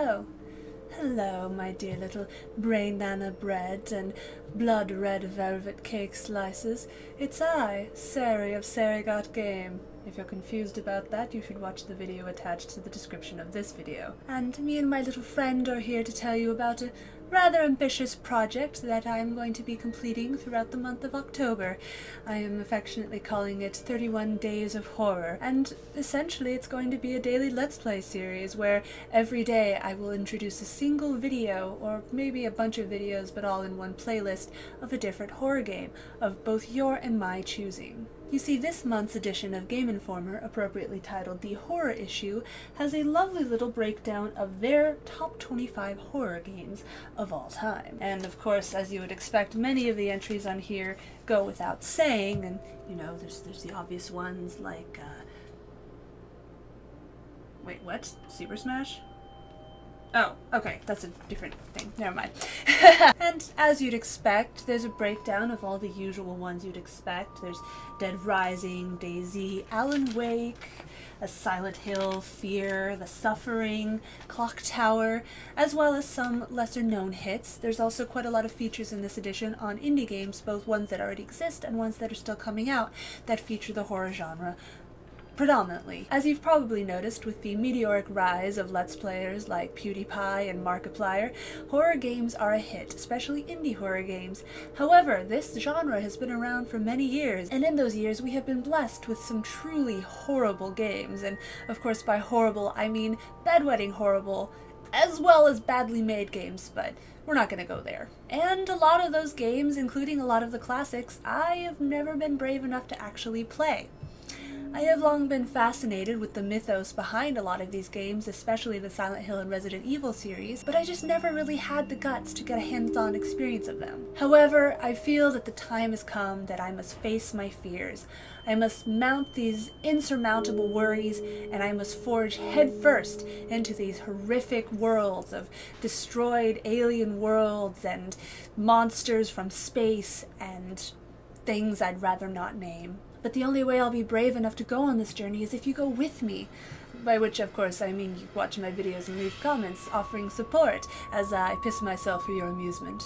Oh, hello, my dear little brain nana bread and blood red velvet cake slices. It's I, Sari of Sari Got Game. If you're confused about that, you should watch the video attached to the description of this video. And me and my little friend are here to tell you about a rather ambitious project that I'm going to be completing throughout the month of October. I am affectionately calling it 31 Days of Horror, and essentially it's going to be a daily Let's Play series where every day I will introduce a single video, or maybe a bunch of videos but all in one playlist, of a different horror game, of both your and my choosing. You see, this month's edition of Game Informer, appropriately titled The Horror Issue, has a lovely little breakdown of their top 25 horror games of all time. And of course, as you would expect, many of the entries on here go without saying, and you know, there's the obvious ones like, wait, what? Super Smash? Oh, okay, that's a different thing. Never mind. And as you'd expect, there's a breakdown of all the usual ones you'd expect. There's Dead Rising, DayZ, Alan Wake, A Silent Hill, Fear, The Suffering, Clock Tower, as well as some lesser-known hits. There's also quite a lot of features in this edition on indie games, both ones that already exist and ones that are still coming out, that feature the horror genre predominantly. As you've probably noticed with the meteoric rise of Let's Players like PewDiePie and Markiplier, horror games are a hit, especially indie horror games. However, this genre has been around for many years, and in those years we have been blessed with some truly horrible games, and of course by horrible I mean bedwetting horrible, as well as badly made games, but we're not gonna go there. And a lot of those games, including a lot of the classics, I have never been brave enough to actually play. I have long been fascinated with the mythos behind a lot of these games, especially the Silent Hill and Resident Evil series, but I just never really had the guts to get a hands-on experience of them. However, I feel that the time has come that I must face my fears. I must mount these insurmountable worries, and I must forge headfirst into these horrific worlds of destroyed alien worlds and monsters from space and things I'd rather not name. But the only way I'll be brave enough to go on this journey is if you go with me. By which, of course, I mean you watch my videos and leave comments offering support as I piss myself for your amusement.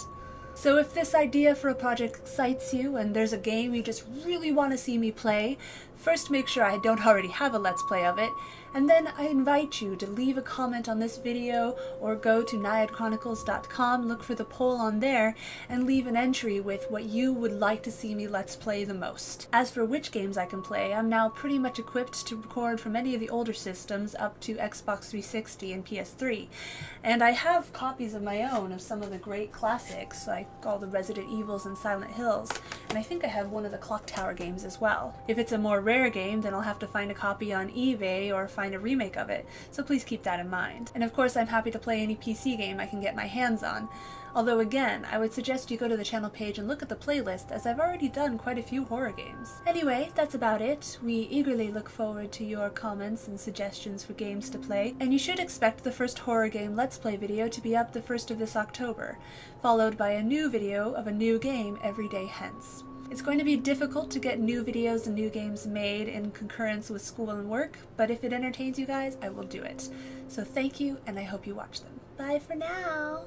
So if this idea for a project excites you and there's a game you just really want to see me play, first make sure I don't already have a Let's Play of it, and then I invite you to leave a comment on this video or go to NaiadChronicles.com, look for the poll on there, and leave an entry with what you would like to see me Let's Play the most. As for which games I can play, I'm now pretty much equipped to record from any of the older systems up to Xbox 360 and PS3, and I have copies of my own of some of the great classics, like all the Resident Evils and Silent Hills, and I think I have one of the Clock Tower games as well. If it's a more rare game, then I'll have to find a copy on eBay or find a remake of it, so please keep that in mind. And of course I'm happy to play any PC game I can get my hands on, although again, I would suggest you go to the channel page and look at the playlist, as I've already done quite a few horror games. Anyway, that's about it. We eagerly look forward to your comments and suggestions for games to play, and you should expect the first horror game Let's Play video to be up the 1st of this October, followed by a new video of a new game every day hence. It's going to be difficult to get new videos and new games made in concurrence with school and work, but if it entertains you guys, I will do it. So thank you, and I hope you watch them. Bye for now!